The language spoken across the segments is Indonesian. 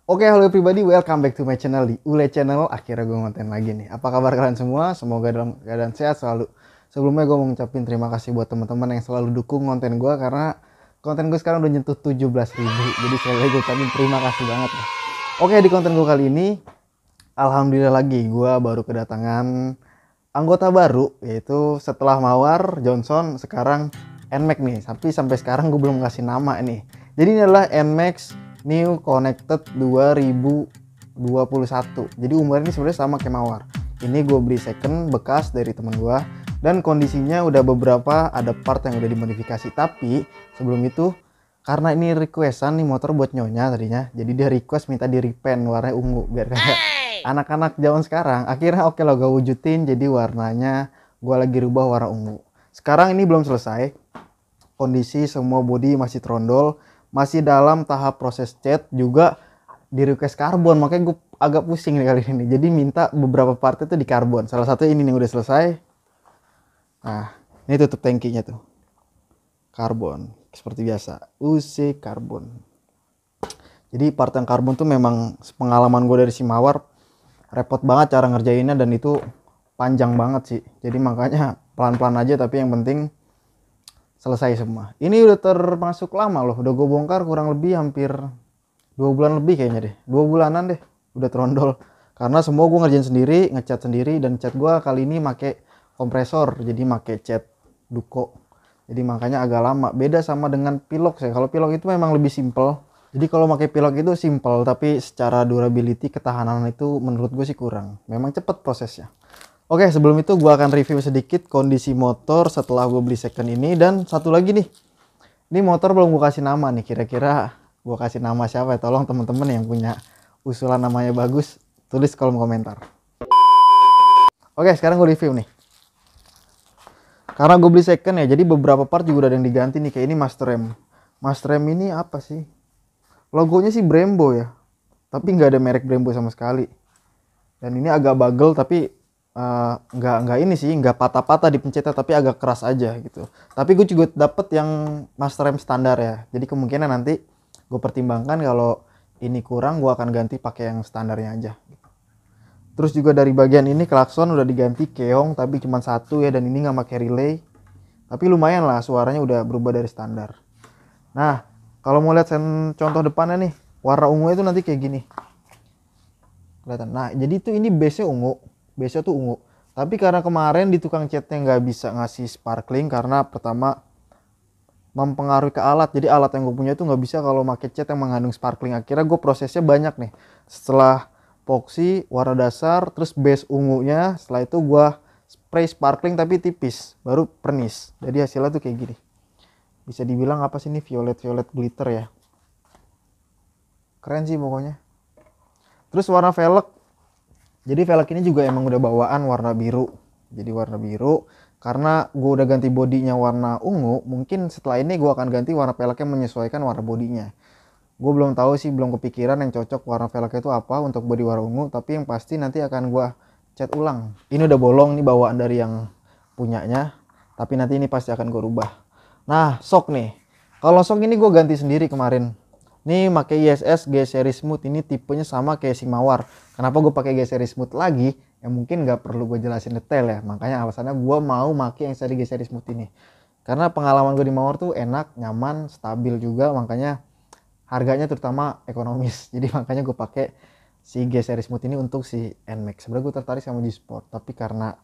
Oke, halo everybody, welcome back to my channel di Ule Channel. Akhirnya gue ngonten lagi nih. Apa kabar kalian semua? Semoga dalam keadaan sehat selalu. Sebelumnya gue mau ngucapin terima kasih buat teman-teman yang selalu dukung konten gue, karena konten gue sekarang udah nyentuh 17.000. Jadi sekali lagi gue ucapin terima kasih banget ya. Oke, di konten gue kali ini, alhamdulillah lagi gue baru kedatangan anggota baru, yaitu setelah Mawar, Johnson, sekarang Nmax nih. Tapi sampai sekarang gue belum ngasih nama nih. Jadi ini adalah Nmax New Connected 2021. Jadi umurnya ini sebenarnya sama kayak Mawar. Ini gue beli second bekas dari temen gue, dan kondisinya udah beberapa ada part yang udah dimodifikasi. Tapi sebelum itu, karena ini requestan nih motor buat nyonya tadinya, jadi dia request minta di repaint warnanya ungu biar kayak anak-anak zaman sekarang. Akhirnya oke lah gue wujudin, jadi warnanya gue lagi rubah warna ungu. Sekarang ini belum selesai, kondisi semua bodi masih trondol, masih dalam tahap proses cat, juga di request karbon, makanya gue agak pusing nih kali ini. Jadi minta beberapa part itu di karbon. Salah satu ini nih udah selesai. Nah, ini tutup tangkinya tuh. Karbon, seperti biasa. UC karbon. Jadi part yang karbon tuh memang pengalaman gue dari si Mawar, repot banget cara ngerjainnya dan itu panjang banget sih. Jadi makanya pelan-pelan aja, tapi yang penting selesai semua. Ini udah termasuk lama loh, udah gue bongkar kurang lebih hampir 2 bulan lebih kayaknya deh, 2 bulanan deh udah trondol, karena semua gue ngerjain sendiri, ngecat sendiri, dan cat gue kali ini make kompresor, jadi make cat Duko, jadi makanya agak lama. Beda sama dengan Pilox ya, kalau Pilox itu memang lebih simple. Jadi kalau pakai Pilox itu simple, tapi secara durability, ketahanan itu menurut gue sih kurang, memang cepet prosesnya. Oke, sebelum itu gue akan review sedikit kondisi motor setelah gue beli second ini. Dan satu lagi nih, ini motor belum gue kasih nama nih, kira-kira gue kasih nama siapa ya? Tolong teman-teman yang punya usulan namanya bagus, tulis kolom komentar. Oke, sekarang gue review nih. Karena gue beli second ya, jadi beberapa part juga udah ada yang diganti nih. Kayak ini master rem. Master rem ini apa sih? Logonya sih Brembo ya, tapi nggak ada merek Brembo sama sekali. Dan ini agak bagel, tapi nggak ini sih, nggak patah-patah dipencetnya, tapi agak keras aja gitu. Tapi gue juga dapet yang master rem standar ya, jadi kemungkinan nanti gue pertimbangkan kalau ini kurang, gue akan ganti pakai yang standarnya aja. Terus juga dari bagian ini klakson udah diganti keong, tapi cuma satu ya, dan ini nggak pakai relay. Tapi lumayan lah, suaranya udah berubah dari standar. Nah, kalau mau lihat contoh depannya nih, warna ungu itu nanti kayak gini. Kelihatan. Nah, jadi itu ini base-nya ungu. Base-nya tuh ungu. Tapi karena kemarin di tukang catnya nggak bisa ngasih sparkling, karena pertama mempengaruhi ke alat. Jadi alat yang gue punya itu nggak bisa kalau pakai cat yang mengandung sparkling. Akhirnya gue prosesnya banyak nih. Setelah epoxy, warna dasar, terus base ungunya. Setelah itu gue spray sparkling tapi tipis. Baru pernis. Jadi hasilnya tuh kayak gini. Bisa dibilang apa sih ini, violet-violet glitter ya. Keren sih pokoknya. Terus warna velg. Jadi velg ini juga emang udah bawaan warna biru. Jadi warna biru. Karena gue udah ganti bodinya warna ungu, mungkin setelah ini gue akan ganti warna velgnya menyesuaikan warna bodinya. Gue belum tahu sih, belum kepikiran yang cocok warna velgnya itu apa untuk bodi warna ungu. Tapi yang pasti nanti akan gue cat ulang. Ini udah bolong nih bawaan dari yang punyanya. Tapi nanti ini pasti akan gue rubah. Nah, shock nih. Kalau shock ini gue ganti sendiri kemarin. Nih pakai ISS G Series Smooth, ini tipenya sama kayak si Mawar. Kenapa gue pakai G Series Smooth lagi? Yang mungkin nggak perlu gue jelasin detail ya. Makanya alasannya gue mau pakai yang seri G Series Smooth ini. Karena pengalaman gue di Mawar tuh enak, nyaman, stabil juga. Makanya harganya terutama ekonomis. Jadi makanya gue pakai si G Series Smooth ini untuk si Nmax. Sebenarnya gue tertarik sama G Sport, tapi karena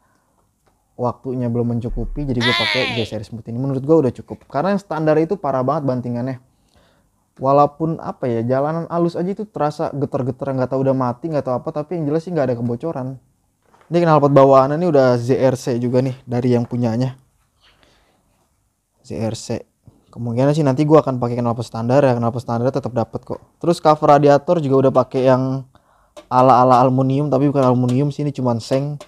waktunya belum mencukupi, jadi gue pakai G Series Smooth ini. Menurut gue udah cukup. Karena yang standar itu parah banget bantingannya. Walaupun apa ya, jalanan halus aja itu terasa getar-getar, nggak tahu udah mati nggak tahu apa, tapi yang jelas sih nggak ada kebocoran. Ini knalpot bawaannya ini udah ZRC juga nih dari yang punyanya. ZRC. Kemungkinan sih nanti gua akan pakai knalpot standar ya, knalpot standar tetap dapat kok. Terus cover radiator juga udah pakai yang ala-ala aluminium, tapi bukan aluminium sih, ini cuman seng.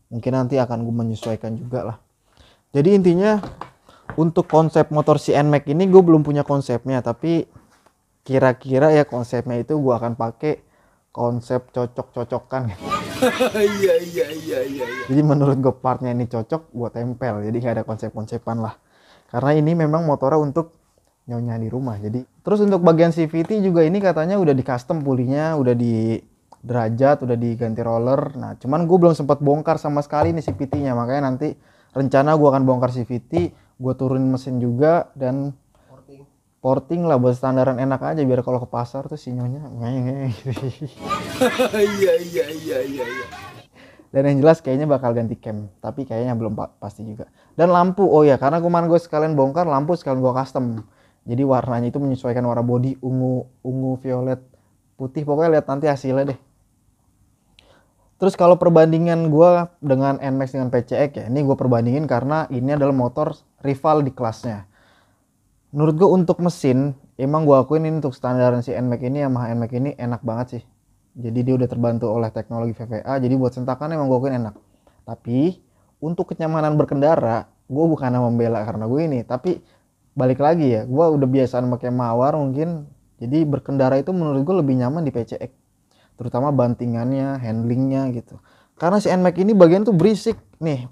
Mungkin nanti akan gue menyesuaikan juga lah. Jadi intinya untuk konsep motor si Nmax ini gue belum punya konsepnya, tapi kira-kira ya konsepnya itu gue akan pakai konsep cocok-cocokan. Iya. Jadi menurut gue partnya ini cocok, gue tempel. Jadi nggak ada konsep-konsepan lah. Karena ini memang motornya untuk nyonya di rumah. Jadi terus untuk bagian CVT juga ini katanya udah di custom pulinya, udah di derajat, udah diganti roller. Nah cuman gue belum sempat bongkar sama sekali nih CVT-nya, makanya nanti rencana gue akan bongkar CVT, gue turunin mesin juga dan porting lah buat standaran enak aja, biar kalau ke pasar tuh si nyonya gitu. Iya. Dan yang jelas kayaknya bakal ganti cam, tapi kayaknya belum pasti juga. Dan lampu, oh ya karena kemarin gue sekalian bongkar lampu, sekalian gue custom. Jadi warnanya itu menyesuaikan warna body, ungu, violet, putih, pokoknya lihat nanti hasilnya deh. Terus kalau perbandingan gue dengan NMAX dengan PCX ya, ini gue perbandingin karena ini adalah motor rival di kelasnya. Menurut gue untuk mesin, emang gue akuin ini untuk standaran si NMAX ini, Yamaha NMAX ini enak banget sih. Jadi dia udah terbantu oleh teknologi VVA, jadi buat sentakan emang gue akuin enak. Tapi untuk kenyamanan berkendara, gue bukan membela karena gue ini, tapi balik lagi ya, gue udah biasaan pakai mawar mungkin, jadi berkendara itu menurut gue lebih nyaman di PCX, terutama bantingannya, handlingnya gitu. Karena si NMAX ini bagian tuh berisik nih,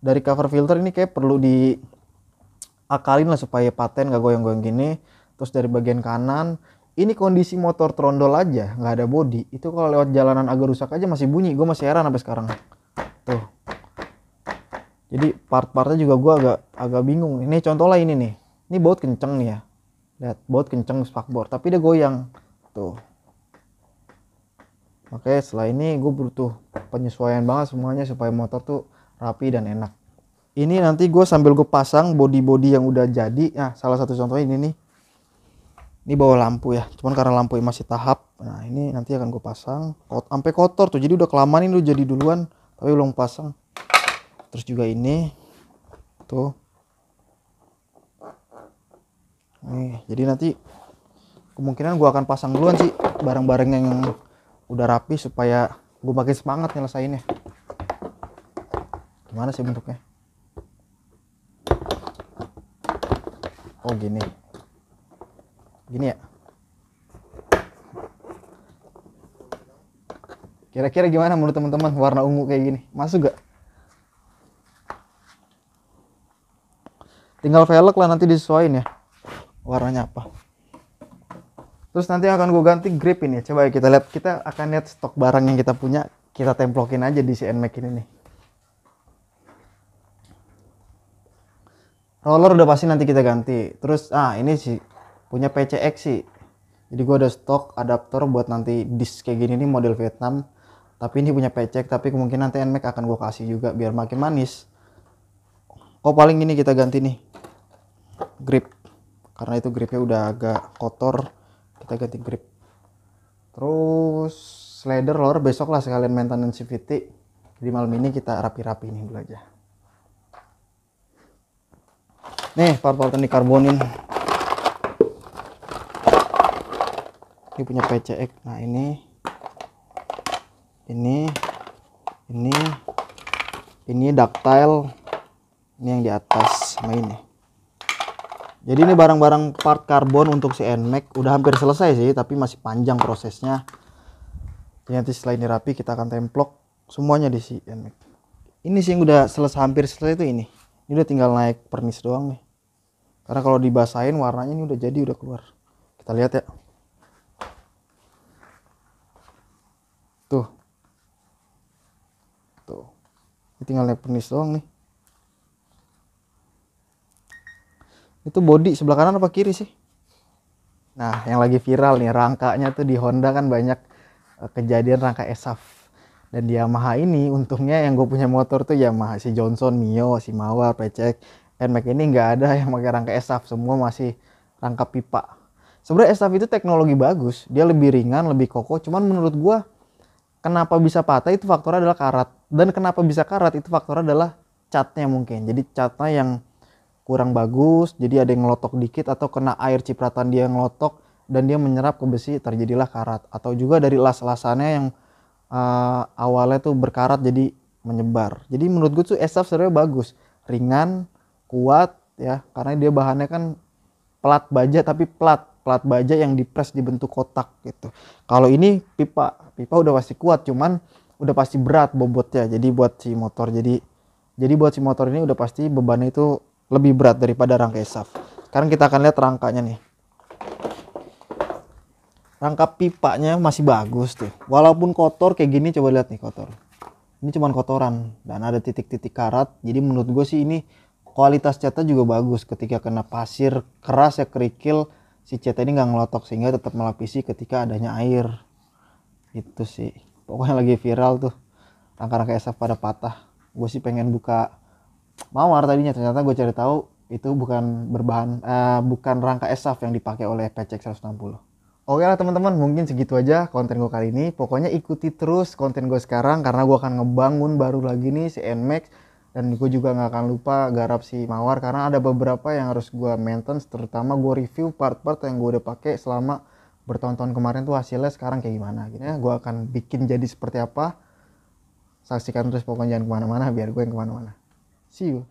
dari cover filter ini kayak perlu diakalin lah supaya paten gak goyang-goyang gini. Terus dari bagian kanan, ini kondisi motor trondol aja, nggak ada bodi, itu kalau lewat jalanan agak rusak aja masih bunyi, gue masih heran sampai sekarang tuh. Jadi part-partnya juga gue agak bingung. Ini contoh lah ini nih, ini baut kenceng nih ya, lihat baut kenceng spakbor, tapi dia goyang tuh. Oke, setelah ini gue butuh penyesuaian banget semuanya supaya motor tuh rapi dan enak. Ini nanti gue sambil gue pasang body-body yang udah jadi. Nah salah satu contohnya ini nih, ini bawa lampu ya, cuman karena lampu masih tahap. Nah ini nanti akan gue pasang sampai kotor tuh, jadi udah kelamaan ini udah jadi duluan tapi belum pasang. Terus juga ini tuh nih, jadi nanti kemungkinan gue akan pasang duluan sih barang-barang yang udah rapi supaya gue makin semangat nyelesainnya. Gimana sih bentuknya? Oh gini ya. Kira-kira gimana menurut teman-teman warna ungu kayak gini? Masuk gak? Tinggal velg lah nanti disesuaiin ya warnanya apa. Terus nanti akan gue ganti grip ini. Coba kita lihat, kita akan lihat stok barang yang kita punya, kita templokin aja di si NMAX ini nih. Roller udah pasti nanti kita ganti. Terus ini sih punya PCX sih. Jadi gue ada stok adaptor buat nanti disc kayak gini nih model Vietnam. Tapi ini punya PCX, tapi kemungkinan nanti NMAX akan gue kasih juga biar makin manis. Oh paling ini kita ganti nih grip, karena itu gripnya udah agak kotor, kita ganti grip. Terus slider roller besok lah sekalian maintenance CVT. Jadi malam ini kita rapi-rapi ini dulu aja. Nih part-part yang dikarbonin. Ini punya PCX. Nah ini ductile. Ini yang di atas sama ini. Jadi ini barang-barang part karbon untuk si NMAX udah hampir selesai sih, tapi masih panjang prosesnya. Jadi nanti setelah ini rapi kita akan templok semuanya di si NMAX. Ini sih yang udah hampir selesai itu ini. Ini udah tinggal naik pernis doang nih. Karena kalau dibasahin warnanya ini udah jadi, udah keluar. Kita lihat ya. Tuh. Ini tinggal naik pernis doang nih. Itu body sebelah kanan apa kiri sih? Nah, yang lagi viral nih rangkanya tuh di Honda kan banyak kejadian rangka ESAF. Dan di Yamaha ini untungnya yang gue punya motor tuh Yamaha, si Johnson, Mio, si Mawar, PCX, NMAX ini nggak ada yang pakai rangka ESAF, semua masih rangka pipa. Sebenarnya ESAF itu teknologi bagus, dia lebih ringan, lebih kokoh. Cuman menurut gue kenapa bisa patah itu faktornya adalah karat, dan kenapa bisa karat itu faktornya adalah catnya mungkin. Jadi catnya yang kurang bagus, jadi ada yang ngelotok dikit atau kena air cipratan dia yang ngelotok dan dia menyerap ke besi, terjadilah karat. Atau juga dari las-lasannya yang awalnya tuh berkarat jadi menyebar. Jadi menurut gue tuh ESAF sebenarnya bagus, ringan, kuat ya, karena dia bahannya kan plat baja, tapi plat baja yang dipres dibentuk kotak gitu. Kalau ini pipa udah pasti kuat, cuman udah pasti berat bobotnya. Jadi buat si motor buat si motor ini udah pasti bebannya itu lebih berat daripada rangka ESAF. Sekarang kita akan lihat rangkanya nih. Rangkap pipanya masih bagus tuh. Walaupun kotor kayak gini, coba lihat nih kotor. Ini cuman kotoran dan ada titik-titik karat. Jadi menurut gue sih ini kualitas catnya juga bagus. Ketika kena pasir keras ya kerikil, si catnya ini nggak ngelotok sehingga tetap melapisi ketika adanya air. Itu sih. Pokoknya lagi viral tuh. Rangka-rangka SF pada patah. Gue sih pengen buka mawar tadinya, ternyata gue cari tahu itu bukan bukan rangka SF yang dipakai oleh PCX 160. Oke lah teman-teman, mungkin segitu aja konten gue kali ini. Pokoknya ikuti terus konten gue sekarang karena gue akan ngebangun baru lagi nih si NMAX. Dan gue juga nggak akan lupa garap si Mawar karena ada beberapa yang harus gue maintenance. Terutama gue review part-part yang gue udah pakai selama bertahun-tahun kemarin tuh hasilnya sekarang kayak gimana. Gitu ya, gue akan bikin jadi seperti apa. Saksikan terus, pokoknya jangan kemana-mana biar gue yang kemana-mana. See you.